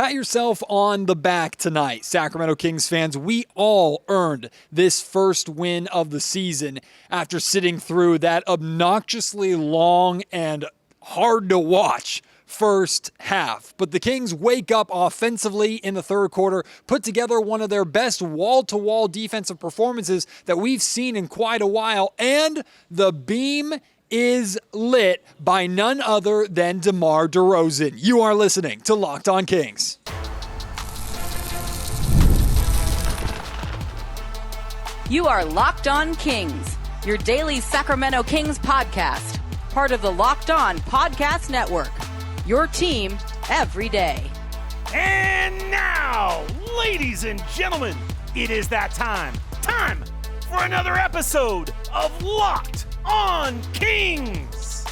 Pat yourself on the back tonight, Sacramento Kings fans. We all earned this first win of the season after sitting through that obnoxiously long and hard to watch first half. But the Kings wake up offensively in the third quarter, put together one of their best wall-to-wall defensive performances that we've seen in quite a while, and the beam is lit by none other than DeMar DeRozan. You are listening to Locked On Kings. You are Locked On Kings, your daily Sacramento Kings podcast, part of the Locked On Podcast Network, your team every day. And now, ladies and gentlemen, it is that time for another episode of Locked On Kings.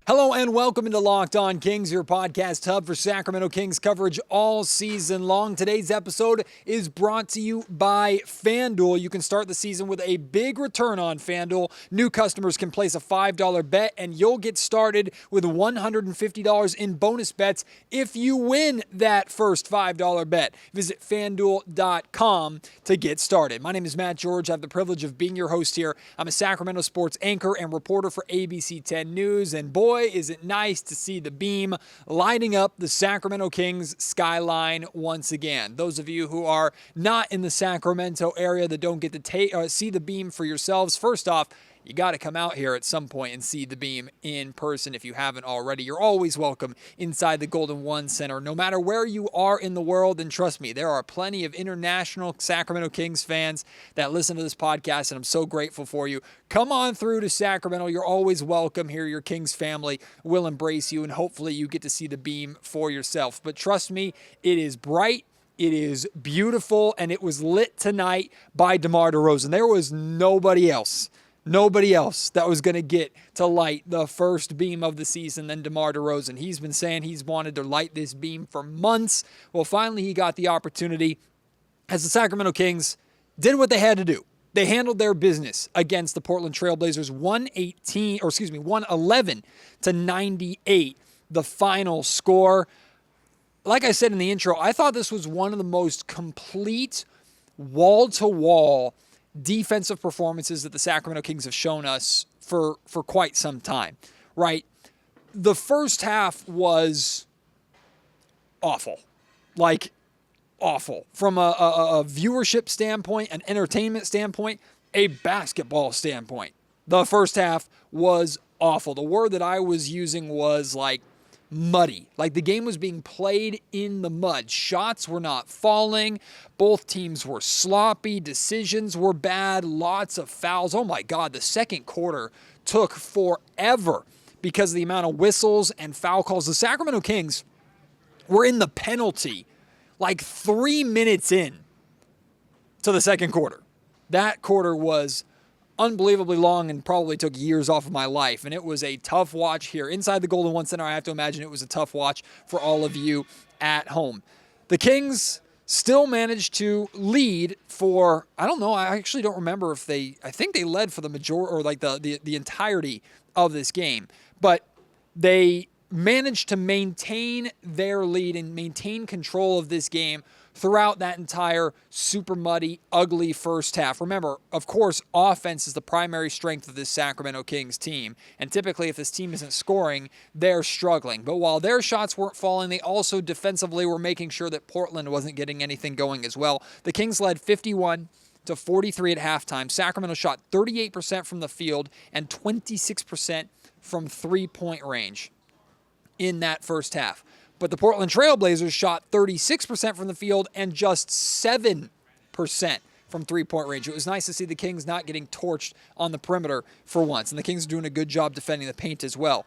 Hello and welcome into Locked On Kings, your podcast hub for Sacramento Kings coverage all season long. Today's episode is brought to you by FanDuel. You can start the season with a big return on FanDuel. New customers can place a $5 bet and you'll get started with $150 in bonus bets if you win that first $5 bet. Visit FanDuel.com to get started. My name is Matt George. I have the privilege of being your host here. I'm a Sacramento sports anchor and reporter for ABC 10 News, and boy, is it nice to see the beam lighting up the Sacramento Kings skyline once again. Those of you who are not in the Sacramento area that don't get to see the beam for yourselves, first off, you got to come out here at some point and see the beam in person if you haven't already. You're always welcome inside the Golden One Center, no matter where you are in the world. And trust me, there are plenty of international Sacramento Kings fans that listen to this podcast, and I'm so grateful for you. Come on through to Sacramento. You're always welcome here. Your Kings family will embrace you, and hopefully you get to see the beam for yourself. But trust me, it is bright. It is beautiful, and it was lit tonight by DeMar DeRozan. There was nobody else that was going to get to light the first beam of the season than DeMar DeRozan. He's been saying he's wanted to light this beam for months. Well, finally he got the opportunity as the Sacramento Kings did what they had to do. They handled their business against the Portland Trailblazers 111 to 98, the final score. Like I said in the intro, I thought this was one of the most complete wall-to-wall defensive performances that the Sacramento Kings have shown us for quite some time, right? The first half was awful, like awful. From a viewership standpoint, an entertainment standpoint, a basketball standpoint. The first half was awful. The word that I was using was like muddy. Like the game was being played in the mud. Shots were not falling. Both teams were sloppy. Decisions were bad. Lots of fouls. Oh my God, the second quarter took forever because of the amount of whistles and foul calls. The Sacramento Kings were in the penalty like 3 minutes in to the second quarter. That quarter was unbelievably long and probably took years off of my life. And it was a tough watch here inside the Golden One Center. I have to imagine it was a tough watch for all of you at home. The Kings still managed to lead for, I don't know, I actually don't remember if I think they led for the majority or like the entirety of this game. But they managed to maintain their lead and maintain control of this game throughout that entire super muddy, ugly first half. Remember, of course, offense is the primary strength of this Sacramento Kings team. And typically, if this team isn't scoring, they're struggling. But while their shots weren't falling, they also defensively were making sure that Portland wasn't getting anything going as well. The Kings led 51 to 43 at halftime. Sacramento shot 38% from the field and 26% from three-point range in that first half. But the Portland Trailblazers shot 36% from the field and just 7% from three-point range. It was nice to see the Kings not getting torched on the perimeter for once, and the Kings are doing a good job defending the paint as well.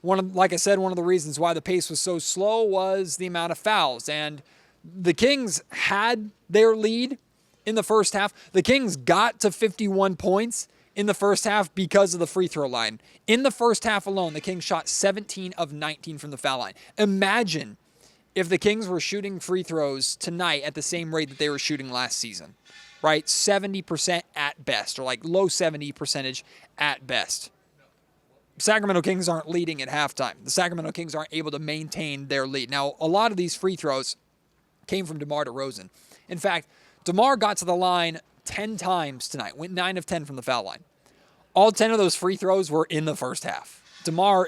Like I said, one of the reasons why the pace was so slow was the amount of fouls, and the Kings had their lead in the first half. The Kings got to 51 points in the first half because of the free throw line. In the first half alone, the Kings shot 17 of 19 from the foul line. Imagine if the Kings were shooting free throws tonight at the same rate that they were shooting last season, right? 70% at best, or like low 70% at best. Sacramento Kings aren't leading at halftime. The Sacramento Kings aren't able to maintain their lead. Now, a lot of these free throws came from DeMar DeRozan. In fact, DeMar got to the line 10 times tonight, went 9 of 10 from the foul line. All 10 of those free throws were in the first half. DeMar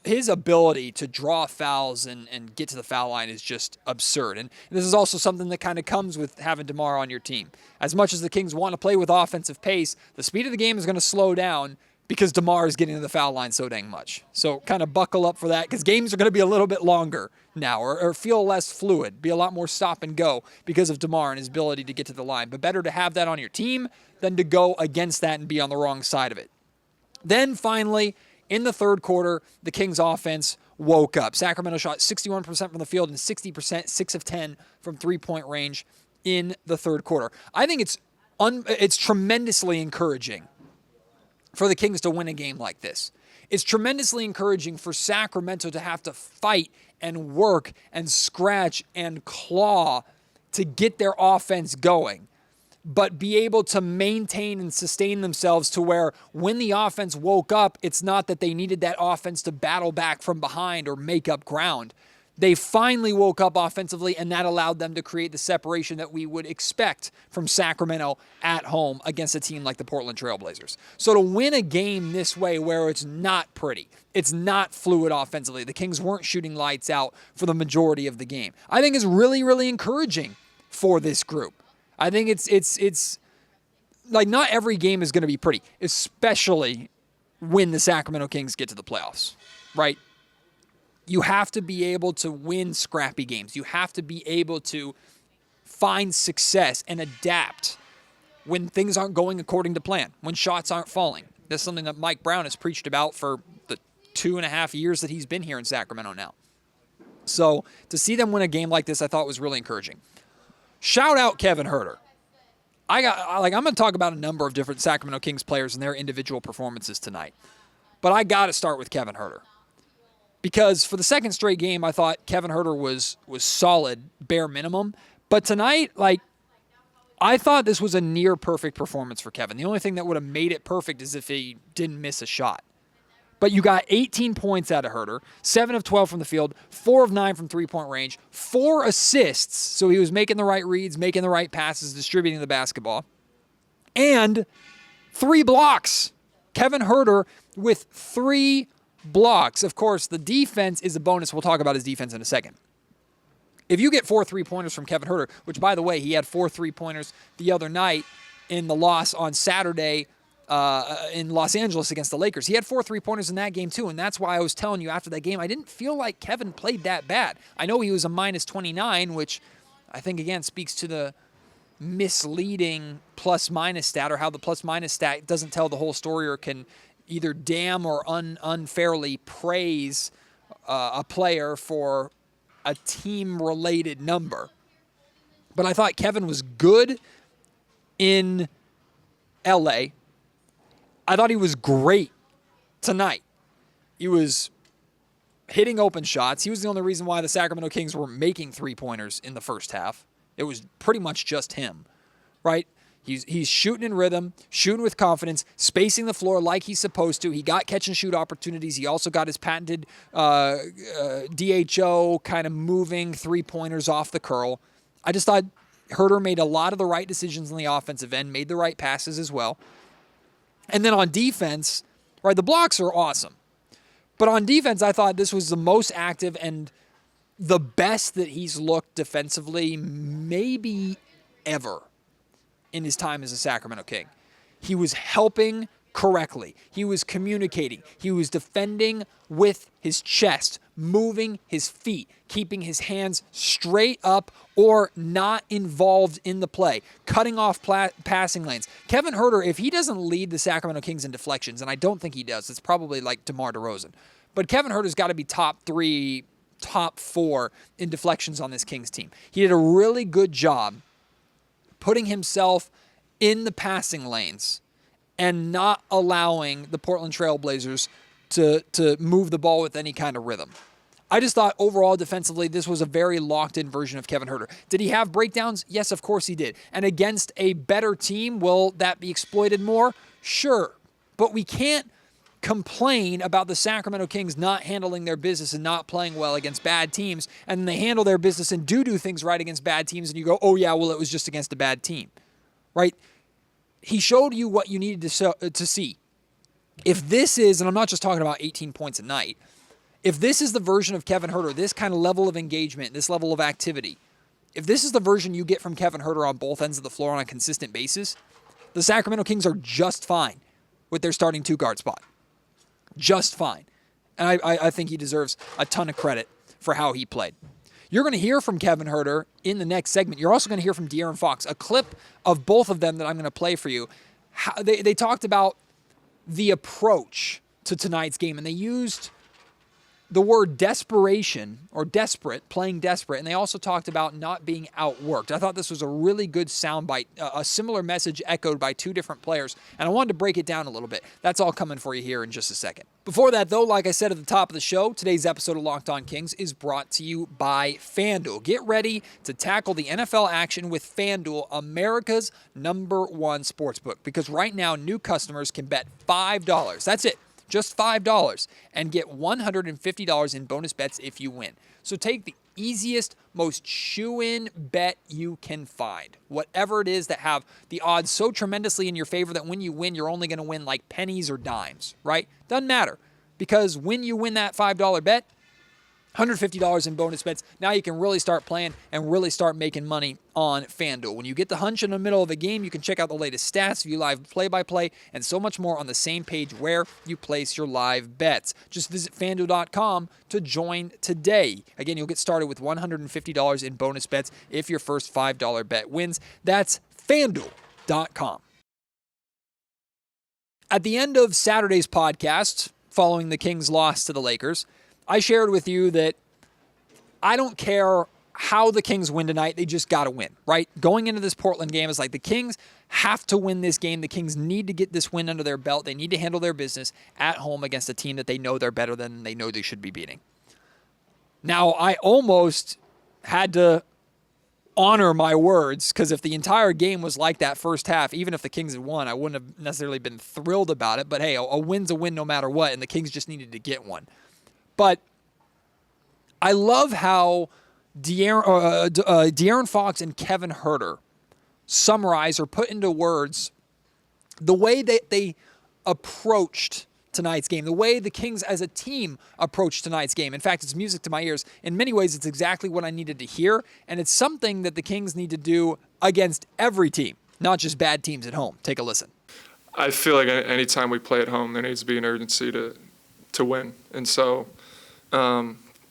his ability to draw fouls and get to the foul line is just absurd. And this is also something that kind of comes with having DeMar on your team. As much as the Kings want to play with offensive pace, the speed of the game is going to slow down because DeMar is getting to the foul line so dang much. So kind of buckle up for that, because games are going to be a little bit longer now, or feel less fluid, be a lot more stop and go because of DeMar and his ability to get to the line. But better to have that on your team than to go against that and be on the wrong side of it. Then finally, in the third quarter, the Kings offense woke up. Sacramento shot 61% from the field and 60%, 6 of 10 from three-point range in the third quarter. I think it's tremendously encouraging for the Kings to win a game like this. It's tremendously encouraging for Sacramento to have to fight and work and scratch and claw to get their offense going, but be able to maintain and sustain themselves to where when the offense woke up, it's not that they needed that offense to battle back from behind or make up ground. They finally woke up offensively, and that allowed them to create the separation that we would expect from Sacramento at home against a team like the Portland Trail Blazers. So to win a game this way where it's not pretty, it's not fluid offensively, the Kings weren't shooting lights out for the majority of the game, I think is really, really encouraging for this group. I think it's like not every game is going to be pretty, especially when the Sacramento Kings get to the playoffs, right? You have to be able to win scrappy games. You have to be able to find success and adapt when things aren't going according to plan, when shots aren't falling. That's something that Mike Brown has preached about for the 2.5 years that he's been here in Sacramento now. So to see them win a game like this, I thought was really encouraging. Shout out Kevin Huerter. I'm going to talk about a number of different Sacramento Kings players and their individual performances tonight, but I got to start with Kevin Huerter. Because for the second straight game, I thought Kevin Huerter was solid, bare minimum. But tonight, I thought this was a near perfect performance for Kevin. The only thing that would have made it perfect is if he didn't miss a shot. But you got 18 points out of Huerter, 7 of 12 from the field, 4 of 9 from three-point range, 4 assists, so he was making the right reads, making the right passes, distributing the basketball, and 3 blocks. Kevin Huerter with 3 blocks. Of course, the defense is a bonus. We'll talk about his defense in a second. If you get 4 3-pointers from Kevin Huerter, which, by the way, he had 4 3-pointers the other night in the loss on Saturday in Los Angeles against the Lakers. He had 4 3-pointers in that game, too, and that's why I was telling you after that game, I didn't feel like Kevin played that bad. I know he was a minus 29, which I think, again, speaks to the misleading plus-minus stat, or how the plus-minus stat doesn't tell the whole story or can either damn or unfairly praise a player for a team-related number. But I thought Kevin was good in L.A. I thought he was great tonight. He was hitting open shots. He was the only reason why the Sacramento Kings were making 3-pointers in the first half. It was pretty much just him, right? He's shooting in rhythm, shooting with confidence, spacing the floor like he's supposed to. He got catch-and-shoot opportunities. He also got his patented DHO kind of moving 3-pointers off the curl. I just thought Huerter made a lot of the right decisions on the offensive end, made the right passes as well. And then on defense, right, the blocks are awesome. But on defense, I thought this was the most active and the best that he's looked defensively maybe ever in his time as a Sacramento King. He was helping correctly. He was communicating. He was defending with his chest, moving his feet, keeping his hands straight up or not involved in the play, cutting off passing lanes. Kevin Huerter, if he doesn't lead the Sacramento Kings in deflections, and I don't think he does, it's probably like DeMar DeRozan. But Kevin Huerter's got to be top 3, top 4 in deflections on this Kings team. He did a really good job putting himself in the passing lanes and not allowing the Portland Trail Blazers to move the ball with any kind of rhythm. I just thought overall defensively, this was a very locked-in version of Kevin Huerter. Did he have breakdowns? Yes, of course he did. And against a better team, will that be exploited more? Sure. But we can't complain about the Sacramento Kings not handling their business and not playing well against bad teams, and then they handle their business and do things right against bad teams, and you go, oh yeah, well, it was just against a bad team, right? He showed you what you needed to see. If this is, and I'm not just talking about 18 points a night, if this is the version of Kevin Huerter, this kind of level of engagement, this level of activity, if this is the version you get from Kevin Huerter on both ends of the floor on a consistent basis, the Sacramento Kings are just fine with their starting two-guard spot. Just fine. And I think he deserves a ton of credit for how he played. You're going to hear from Kevin Huerter in the next segment. You're also going to hear from De'Aaron Fox, a clip of both of them that I'm going to play for you. They talked about the approach to tonight's game, and they used the word desperation or desperate, playing desperate, and they also talked about not being outworked. I thought this was a really good soundbite, a similar message echoed by two different players, and I wanted to break it down a little bit. That's all coming for you here in just a second. Before that, though, like I said at the top of the show, today's episode of Locked On Kings is brought to you by FanDuel. Get ready to tackle the NFL action with FanDuel, America's #1 sportsbook, because right now, new customers can bet $5. That's it. Just $5 and get $150 in bonus bets if you win. So take the easiest, most shoe-in bet you can find. Whatever it is that have the odds so tremendously in your favor that when you win, you're only going to win like pennies or dimes, right? Doesn't matter, because when you win that $5 bet, $150 in bonus bets, now you can really start playing and really start making money on FanDuel. When you get the hunch in the middle of a game, you can check out the latest stats, view live play-by-play, and so much more on the same page where you place your live bets. Just visit FanDuel.com to join today. Again, you'll get started with $150 in bonus bets if your first $5 bet wins. That's FanDuel.com. At the end of Saturday's podcast, following the Kings' loss to the Lakers, I shared with you that I don't care how the Kings win tonight, they just got to win, right? Going into this Portland game is like the Kings have to win this game. The Kings need to get this win under their belt. They need to handle their business at home against a team that they know they're better than and they know they should be beating. Now, I almost had to honor my words, because if the entire game was like that first half, even if the Kings had won, I wouldn't have necessarily been thrilled about it. But hey, a win's a win no matter what, and the Kings just needed to get one. But I love how De'Aaron Fox and Kevin Huerter summarize or put into words the way that they approached tonight's game, the way the Kings as a team approached tonight's game. In fact, it's music to my ears. In many ways, it's exactly what I needed to hear, and it's something that the Kings need to do against every team, not just bad teams at home. Take a listen. I feel like anytime we play at home, there needs to be an urgency to win. And so,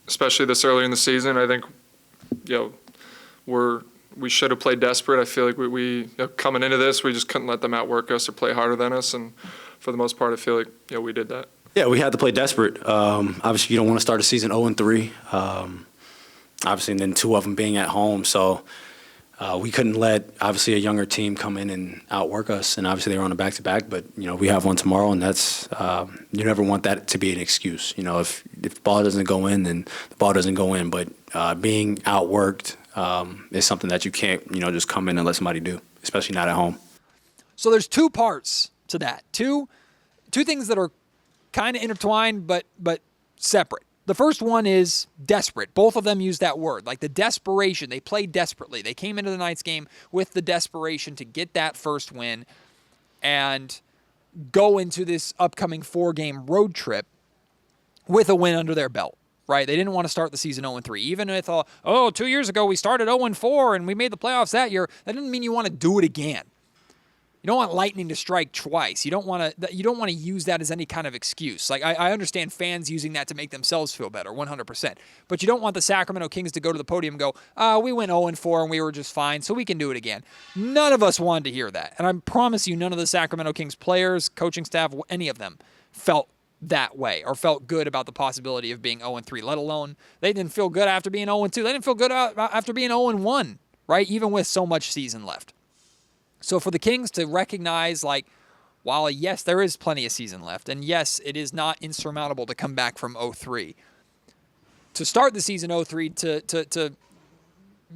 especially this early in the season, I think, we should have played desperate. I feel like we coming into this, we just couldn't let them outwork us or play harder than us. And for the most part, I feel like we did that. Yeah, we had to play desperate. Obviously, you don't want to start a season 0-3. Obviously, and then two of them being at home. So we couldn't let, obviously, a younger team come in and outwork us. And obviously, they were on a back-to-back. But, we have one tomorrow, and that's you never want that to be an excuse. If the ball doesn't go in, then the ball doesn't go in. But being outworked is something that you can't, just come in and let somebody do, especially not at home. So there's two parts to that. Two things that are kind of intertwined but separate. The first one is desperate. Both of them use that word, like the desperation. They played desperately. They came into the night's game with the desperation to get that first win and go into this upcoming 4-game road trip with a win under their belt, right? They didn't want to start the season 0-3. Even if, 2 years ago we started 0-4 and we made the playoffs that year, that doesn't mean you want to do it again. You don't want lightning to strike twice. You don't want to use that as any kind of excuse. Like I understand fans using that to make themselves feel better, 100%. But you don't want the Sacramento Kings to go to the podium and go, we went 0-4 and we were just fine, so we can do it again. None of us wanted to hear that. And I promise you, none of the Sacramento Kings players, coaching staff, any of them felt that way or felt good about the possibility of being 0-3, let alone they didn't feel good after being 0-2. They didn't feel good after being 0-1, right? Even with so much season left. So for the Kings to recognize, while yes, there is plenty of season left, and yes, it is not insurmountable to come back from 0-3, to start the season 0-3, to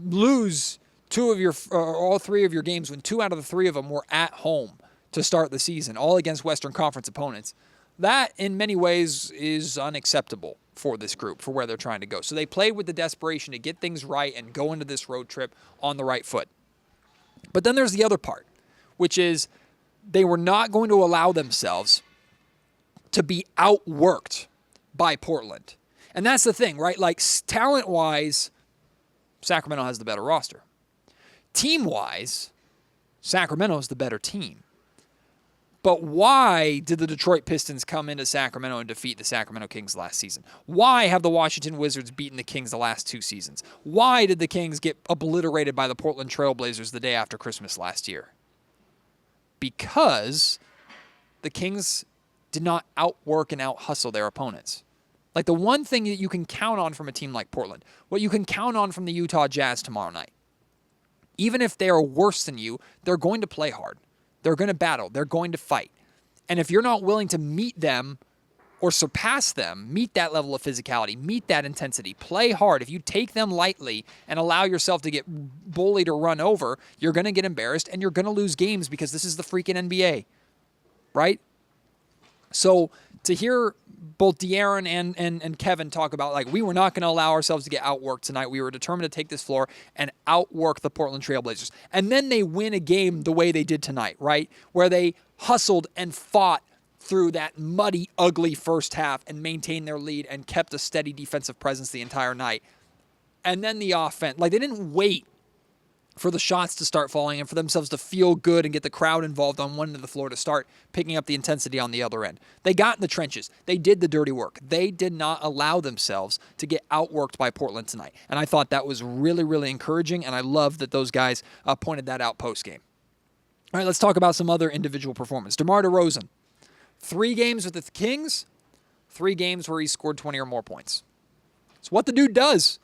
lose all three of your games when 2 out of the 3 of them were at home to start the season, all against Western Conference opponents, that in many ways is unacceptable for this group, for where they're trying to go. So they played with the desperation to get things right and go into this road trip on the right foot. But then there's the other part, which is they were not going to allow themselves to be outworked by Portland. And that's the thing, right? Like, talent-wise, Sacramento has the better roster. Team-wise, Sacramento is the better team. But why did the Detroit Pistons come into Sacramento and defeat the Sacramento Kings last season? Why have the Washington Wizards beaten the Kings the last 2 seasons? Why did the Kings get obliterated by the Portland Trail Blazers the day after Christmas last year? Because the Kings did not outwork and out-hustle their opponents. Like, the one thing that you can count on from a team like Portland, what you can count on from the Utah Jazz tomorrow night, even if they are worse than you, they're going to play hard. They're going to battle. They're going to fight. And if you're not willing to meet them or surpass them, meet that level of physicality, meet that intensity, play hard, if you take them lightly and allow yourself to get bullied or run over, you're going to get embarrassed and you're going to lose games because this is the freaking NBA, right? So to hear both De'Aaron and Kevin talk about, like, we were not going to allow ourselves to get outworked tonight. We were determined to take this floor and outwork the Portland Trail Blazers. And then they win a game the way they did tonight, right? Where they hustled and fought through that muddy, ugly first half and maintained their lead and kept a steady defensive presence the entire night. And then the offense, like, they didn't wait for the shots to start falling and for themselves to feel good and get the crowd involved on one end of the floor to start picking up the intensity on the other end. They got in the trenches. They did the dirty work. They did not allow themselves to get outworked by Portland tonight. And I thought that was really, really encouraging, and I love that those guys pointed that out post-game. All right, let's talk about some other individual performance. DeMar DeRozan, 3 games with the Kings, 3 games where he scored 20 or more points. It's what the dude does.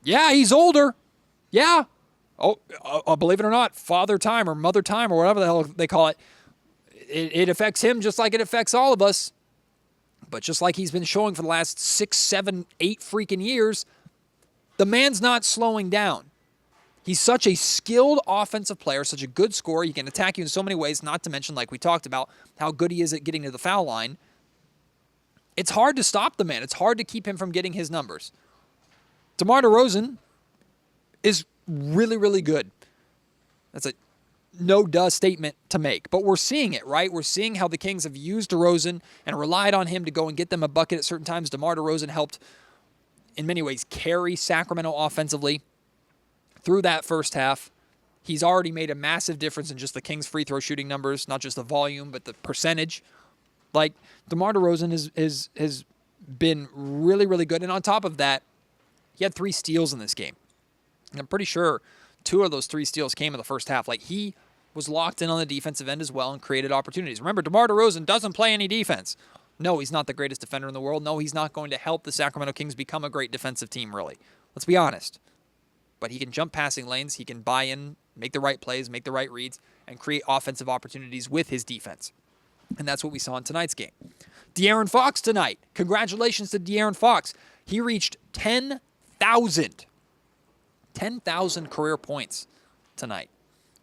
Yeah, he's older. Yeah. Oh, believe it or not, father time or mother time or whatever the hell they call it, it affects him just like it affects all of us. But just like he's been showing for the last 6, 7, 8 freaking years, the man's not slowing down. He's such a skilled offensive player, such a good scorer. He can attack you in so many ways, not to mention, like we talked about, how good he is at getting to the foul line. It's hard to stop the man. It's hard to keep him from getting his numbers. DeMar DeRozan is really, really good. That's a no-duh statement to make. But we're seeing it, right? We're seeing how the Kings have used DeRozan and relied on him to go and get them a bucket at certain times. DeMar DeRozan helped, in many ways, carry Sacramento offensively through that first half. He's already made a massive difference in just the Kings' free throw shooting numbers, not just the volume, but the percentage. Like, DeMar DeRozan has been really, really good. And on top of that, he had 3 steals in this game. And I'm pretty sure 2 of those 3 steals came in the first half. Like, he was locked in on the defensive end as well and created opportunities. Remember, DeMar DeRozan doesn't play any defense. No, he's not the greatest defender in the world. No, he's not going to help the Sacramento Kings become a great defensive team, really. Let's be honest. But he can jump passing lanes. He can buy in, make the right plays, make the right reads, and create offensive opportunities with his defense. And that's what we saw in tonight's game. De'Aaron Fox tonight. Congratulations to De'Aaron Fox. He reached 10,000 career points tonight.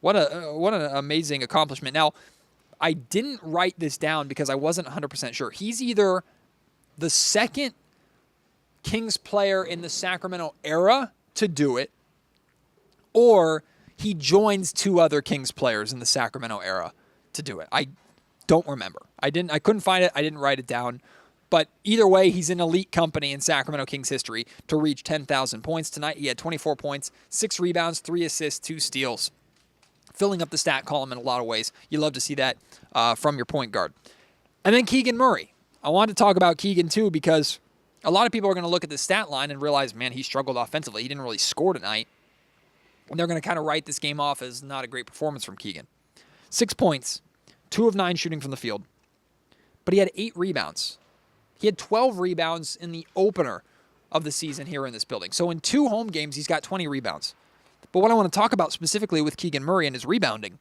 What an amazing accomplishment. Now, I didn't write this down because I wasn't 100% sure. He's either the second Kings player in the Sacramento era to do it, or he joins 2 other Kings players in the Sacramento era to do it. I don't remember. I couldn't find it. I didn't write it down. But either way, he's in elite company in Sacramento Kings history to reach 10,000 points tonight. He had 24 points, 6 rebounds, 3 assists, 2 steals. Filling up the stat column in a lot of ways. You love to see that from your point guard. And then Keegan Murray. I wanted to talk about Keegan too because a lot of people are going to look at the stat line and realize, man, he struggled offensively. He didn't really score tonight. And they're going to kind of write this game off as not a great performance from Keegan. 6 points, 2 of 9 shooting from the field. But he had 8 rebounds. He had 12 rebounds in the opener of the season here in this building. So in 2 home games, he's got 20 rebounds. But what I want to talk about specifically with Keegan Murray and his rebounding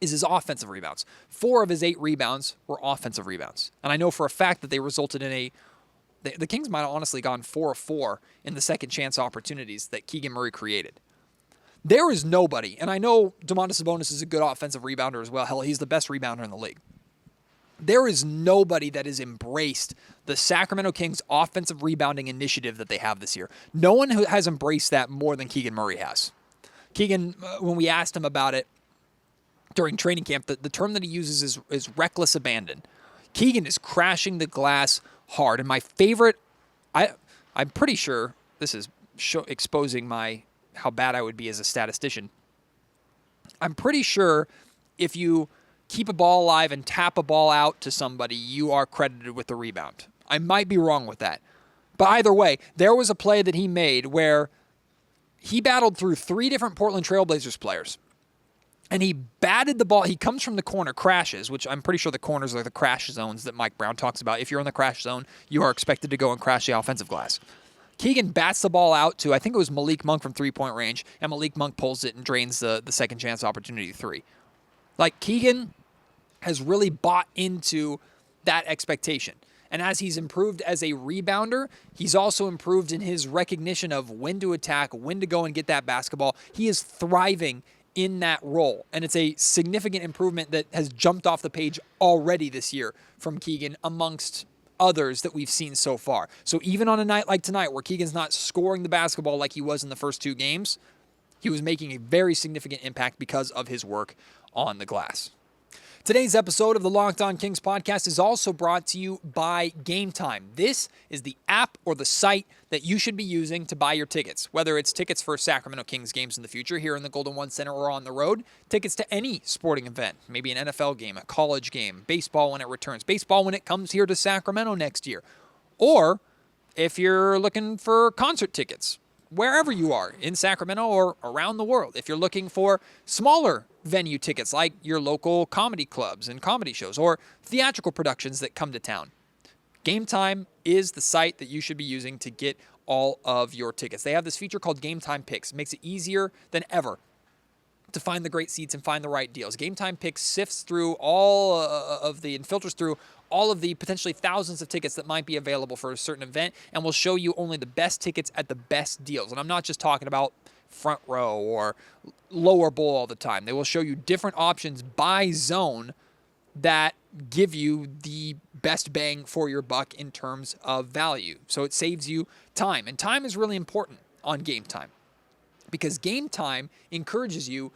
is his offensive rebounds. 4 of his 8 rebounds were offensive rebounds. And I know for a fact that they resulted in the Kings might have honestly gone 4 of 4 in the second chance opportunities that Keegan Murray created. There is nobody, and I know Domantas Sabonis is a good offensive rebounder as well. Hell, he's the best rebounder in the league. There is nobody that has embraced the Sacramento Kings offensive rebounding initiative that they have this year. No one who has embraced that more than Keegan Murray has. Keegan, when we asked him about it during training camp, the term that he uses is reckless abandon. Keegan is crashing the glass hard. And my favorite, I'm pretty sure this is exposing how bad I would be as a statistician. I'm pretty sure if you keep a ball alive and tap a ball out to somebody, you are credited with the rebound. I might be wrong with that. But either way, there was a play that he made where he battled through 3 different Portland Trail Blazers players. And he batted the ball. He comes from the corner, crashes, which I'm pretty sure the corners are the crash zones that Mike Brown talks about. If you're in the crash zone, you are expected to go and crash the offensive glass. Keegan bats the ball out to, I think it was Malik Monk from three-point range, and Malik Monk pulls it and drains the second chance opportunity 3. Like, Keegan has really bought into that expectation. And as he's improved as a rebounder, he's also improved in his recognition of when to attack, when to go and get that basketball. He is thriving in that role. And it's a significant improvement that has jumped off the page already this year from Keegan amongst others that we've seen so far. So even on a night like tonight where Keegan's not scoring the basketball like he was in the first 2 games, he was making a very significant impact because of his work on the glass. Today's episode of the Locked On Kings podcast is also brought to you by Gametime. This is the app or the site that you should be using to buy your tickets, whether it's tickets for Sacramento Kings games in the future here in the Golden One Center or on the road, tickets to any sporting event, maybe an NFL game, a college game, baseball when it returns, baseball when it comes here to Sacramento next year, or if you're looking for concert tickets, wherever you are in Sacramento or around the world. If you're looking for smaller venue tickets like your local comedy clubs and comedy shows or theatrical productions that come to town, Gametime is the site that you should be using to get all of your tickets. They have this feature called Gametime Picks. It makes it easier than ever to find the great seats and find the right deals. Gametime Picks sifts through and filters through all of the potentially thousands of tickets that might be available for a certain event and will show you only the best tickets at the best deals. And I'm not just talking about front row or lower bowl all the time. They will show you different options by zone that give you the best bang for your buck in terms of value. So it saves you time. And time is really important on Gametime because Gametime encourages you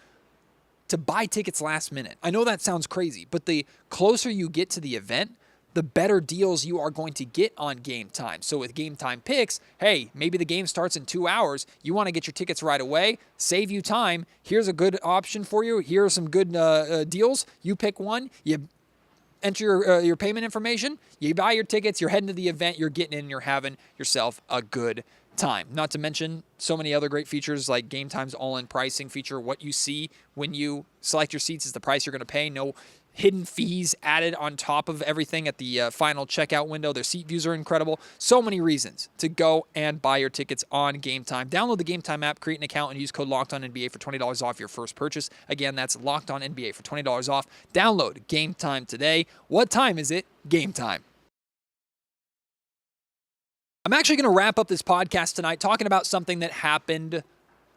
to buy tickets last minute. I know that sounds crazy, but the closer you get to the event, the better deals you are going to get on Gametime. So with Gametime Picks, hey, maybe the game starts in 2 hours. You want to get your tickets right away, save you time. Here's a good option for you. Here are some good deals. You pick one. You enter your payment information. You buy your tickets. You're heading to the event. You're getting in. You're having yourself a good time. Not to mention so many other great features like Gametime's all-in pricing feature. What you see when you select your seats is the price you're going to pay. No hidden fees added on top of everything at the final checkout window. Their seat views are incredible. So many reasons to go and buy your tickets on Gametime. Download the Gametime app, create an account, and use code LOCKEDONNBA for $20 off your first purchase. Again, that's LOCKEDONNBA for $20 off. Download Gametime today. What time is it? Gametime. I'm actually going to wrap up this podcast tonight talking about something that happened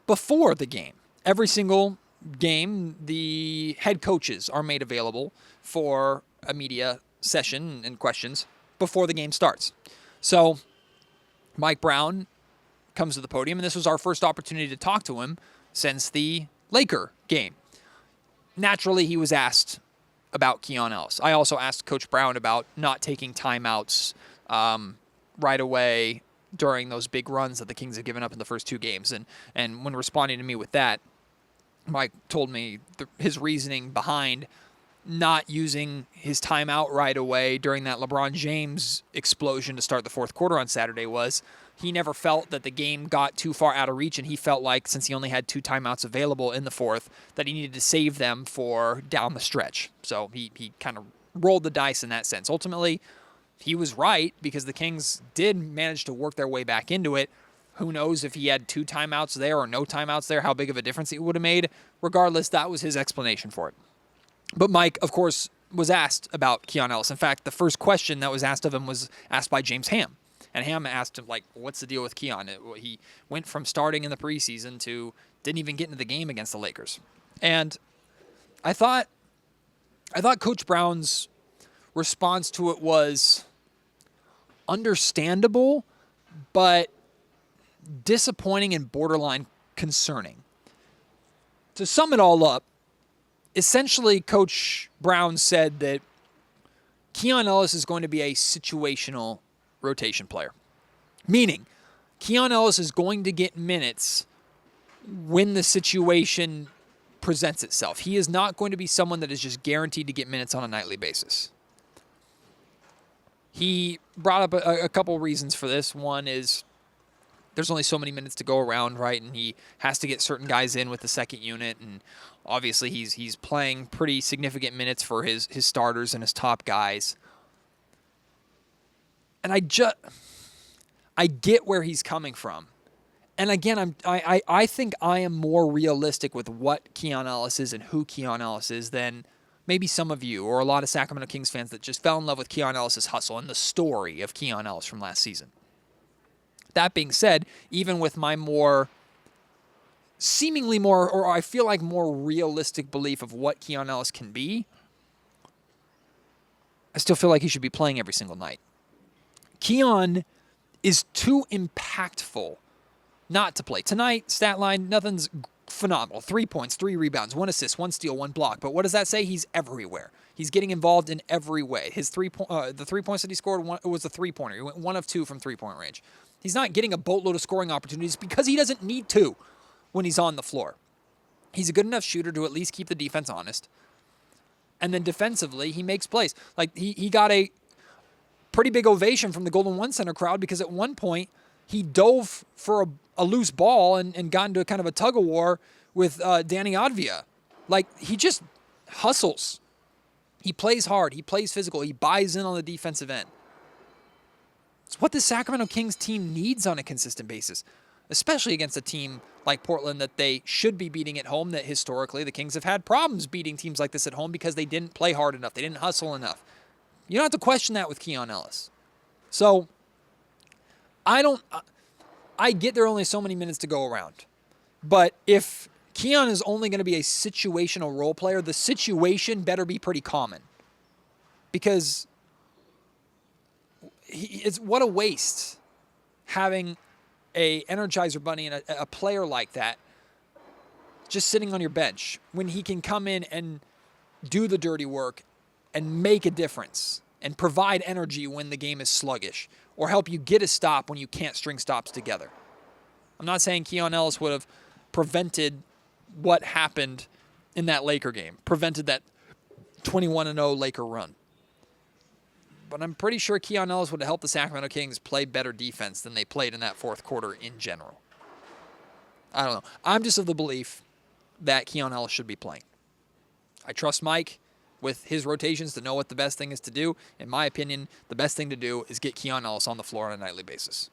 before the game. Every single game, the head coaches are made available for a media session and questions before the game starts. So Mike Brown comes to the podium, and this was our first opportunity to talk to him since the Laker game. Naturally, he was asked about Keon Ellis. I also asked Coach Brown about not taking timeouts right away during those big runs that the Kings have given up in the first 2 games. And when responding to me with that, Mike told me his reasoning behind not using his timeout right away during that LeBron James explosion to start the fourth quarter on Saturday was he never felt that the game got too far out of reach, and he felt like since he only had 2 timeouts available in the fourth that he needed to save them for down the stretch. So he kind of rolled the dice in that sense. Ultimately, he was right because the Kings did manage to work their way back into it. Who knows if he had 2 timeouts there or no timeouts there, how big of a difference it would have made. Regardless, that was his explanation for it. But Mike, of course, was asked about Keon Ellis. In fact, the first question that was asked of him was asked by James Ham. And Ham asked him, what's the deal with Keon? He went from starting in the preseason to didn't even get into the game against the Lakers. And I thought Coach Brown's response to it was understandable, but disappointing and borderline concerning. To sum it all up, essentially Coach Brown said that Keon Ellis is going to be a situational rotation player, meaning Keon Ellis is going to get minutes when the situation presents itself. He is not going to be someone that is just guaranteed to get minutes on a nightly basis. He brought up a couple reasons for this. One is there's only so many minutes to go around, right? And he has to get certain guys in with the second unit. And obviously he's playing pretty significant minutes for his starters and his top guys. And I get where he's coming from. And again, I think I am more realistic with what Keon Ellis is and who Keon Ellis is than maybe some of you or a lot of Sacramento Kings fans that just fell in love with Keon Ellis' hustle and the story of Keon Ellis from last season. That being said, even with my seemingly more, or I feel like more realistic belief of what Keon Ellis can be, I still feel like he should be playing every single night. Keon is too impactful not to play. Tonight, stat line, nothing's phenomenal. 3 points, 3 rebounds, 1 assist, 1 steal, 1 block. But what does that say? He's everywhere. He's getting involved in every way. His the 3 points that he scored was a three-pointer. He went 1 of 2 from three-point range. He's not getting a boatload of scoring opportunities because he doesn't need to when he's on the floor. He's a good enough shooter to at least keep the defense honest. And then defensively, he makes plays. Like he got a pretty big ovation from the Golden One Center crowd because at one point he dove for a loose ball and got into a kind of a tug-of-war with Danny Advia. Like, he just hustles. He plays hard. He plays physical. He buys in on the defensive end. It's what the Sacramento Kings team needs on a consistent basis, especially against a team like Portland that they should be beating at home, that historically the Kings have had problems beating teams like this at home because they didn't play hard enough. They didn't hustle enough. You don't have to question that with Keon Ellis. So, I get there are only so many minutes to go around. But if Keon is only going to be a situational role player, the situation better be pretty common. Because it's what a waste having a Energizer Bunny and a player like that just sitting on your bench when he can come in and do the dirty work and make a difference and provide energy when the game is sluggish or help you get a stop when you can't string stops together. I'm not saying Keon Ellis would have prevented what happened in that Laker game, prevented that 21-0 Laker run. But I'm pretty sure Keon Ellis would have helped the Sacramento Kings play better defense than they played in that fourth quarter in general. I don't know. I'm just of the belief that Keon Ellis should be playing. I trust Mike with his rotations to know what the best thing is to do. In my opinion, the best thing to do is get Keon Ellis on the floor on a nightly basis.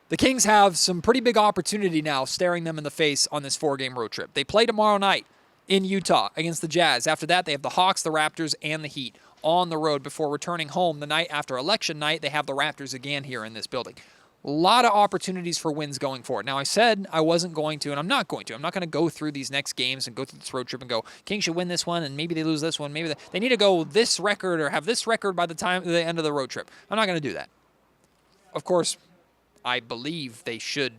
The Kings have some pretty big opportunity now staring them in the face on this 4-game road trip. They play tomorrow night in Utah against the Jazz. After that, they have the Hawks, the Raptors, and the Heat on the road before returning home the night after election night. They have the Raptors again here in this building. A lot of opportunities for wins going forward. Now, I said I wasn't going to, and I'm not going to. I'm not going to go through these next games and go through this road trip and go, Kings should win this one, and maybe they lose this one. Maybe they need to go this record or have this record by the end of the road trip. I'm not going to do that. Of course, I believe they should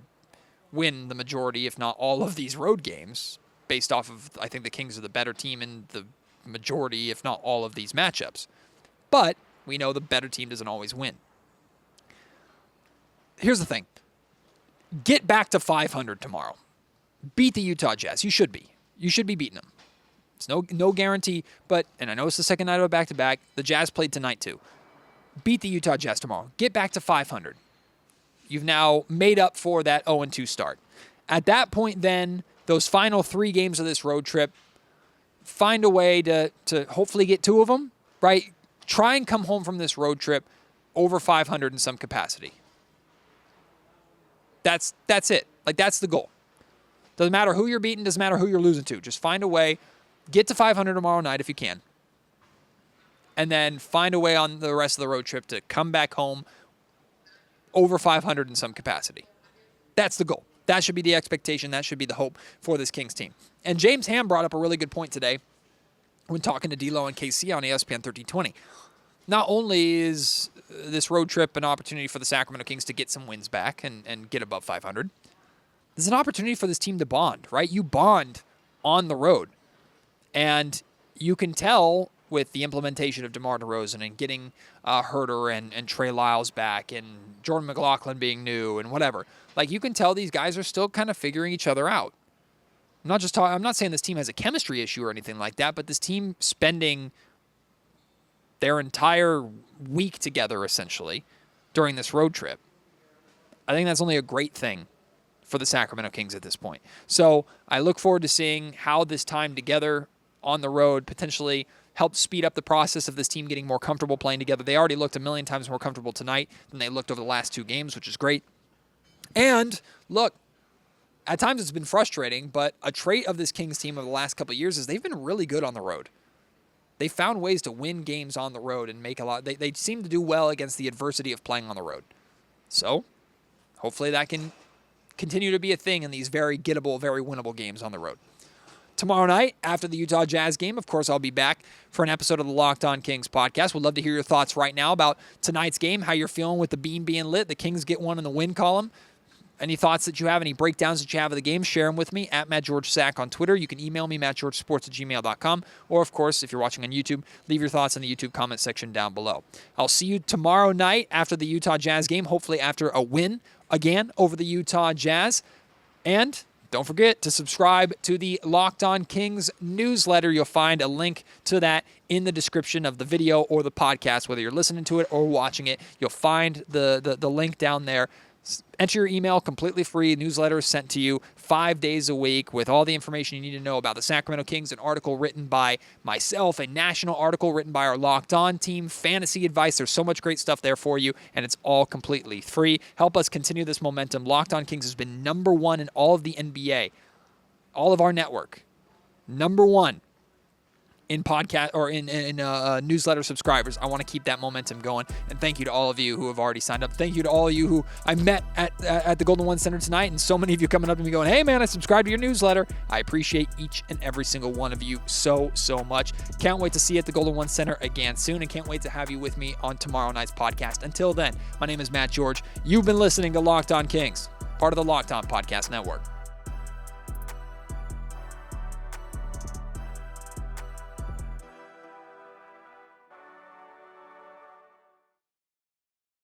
win the majority, if not all, of these road games based off of, I think the Kings are the better team in the majority, if not all, of these matchups. But we know the better team doesn't always win. Here's the thing. Get back to 500 tomorrow. Beat the Utah Jazz. You should be. You should be beating them. It's no guarantee, but, and I know it's the second night of a back-to-back, the Jazz played tonight too. Beat the Utah Jazz tomorrow. Get back to 500. You've now made up for that 0-2 start. At that point then, those final 3 games of this road trip, find a way to hopefully get 2 of them, right? Try and come home from this road trip over 500 in some capacity. That's it. Like, that's the goal. Doesn't matter who you're beating, doesn't matter who you're losing to. Just find a way, get to 500 tomorrow night if you can. And then find a way on the rest of the road trip to come back home over 500 in some capacity. That's the goal. That should be the expectation. That should be the hope for this Kings team. And James Ham brought up a really good point today when talking to D'Lo and KC on ESPN 1320. Not only is this road trip an opportunity for the Sacramento Kings to get some wins back and get above 500, there's an opportunity for this team to bond, right? You bond on the road. And you can tell with the implementation of DeMar DeRozan and getting Herter and Trey Lyles back and Jordan McLaughlin being new and whatever. Like, you can tell these guys are still kind of figuring each other out. I'm not saying this team has a chemistry issue or anything like that, but this team spending their entire week together, essentially, during this road trip, I think that's only a great thing for the Sacramento Kings at this point. So I look forward to seeing how this time together on the road potentially helps speed up the process of this team getting more comfortable playing together. They already looked a million times more comfortable tonight than they looked over the last 2 games, which is great. And look, at times it's been frustrating, but a trait of this Kings team over the last couple of years is they've been really good on the road. They found ways to win games on the road and make a lot. They seem to do well against the adversity of playing on the road. So hopefully that can continue to be a thing in these very gettable, very winnable games on the road. Tomorrow night, after the Utah Jazz game, of course, I'll be back for an episode of the Locked On Kings podcast. We'd love to hear your thoughts right now about tonight's game, how you're feeling with the beam being lit. The Kings get one in the win column. Any thoughts that you have, any breakdowns that you have of the game, share them with me at MattGeorgeSack on Twitter. You can email me, mattgeorgesports@gmail.com. Or, of course, if you're watching on YouTube, leave your thoughts in the YouTube comment section down below. I'll see you tomorrow night after the Utah Jazz game, hopefully after a win again over the Utah Jazz. And don't forget to subscribe to the Locked On Kings newsletter. You'll find a link to that in the description of the video or the podcast, whether you're listening to it or watching it. You'll find the link down there. Enter your email, completely free. Newsletter is sent to you 5 days a week with all the information you need to know about the Sacramento Kings, an article written by myself, a national article written by our Locked On team, fantasy advice. There's so much great stuff there for you, and it's all completely free. Help us continue this momentum. Locked On Kings has been number 1 in all of the NBA, all of our network. Number 1 in podcast or in newsletter subscribers. I want to keep that momentum going. And thank you to all of you who have already signed up. Thank you to all of you who I met at the Golden One Center tonight, and so many of you coming up to me going, "Hey man, I subscribed to your newsletter." I appreciate each and every single one of you so much. Can't wait to see you at the Golden One Center again soon, and can't wait to have you with me on tomorrow night's podcast. Until then, my name is Matt George. You've been listening to Locked On Kings, part of the Locked On Podcast Network.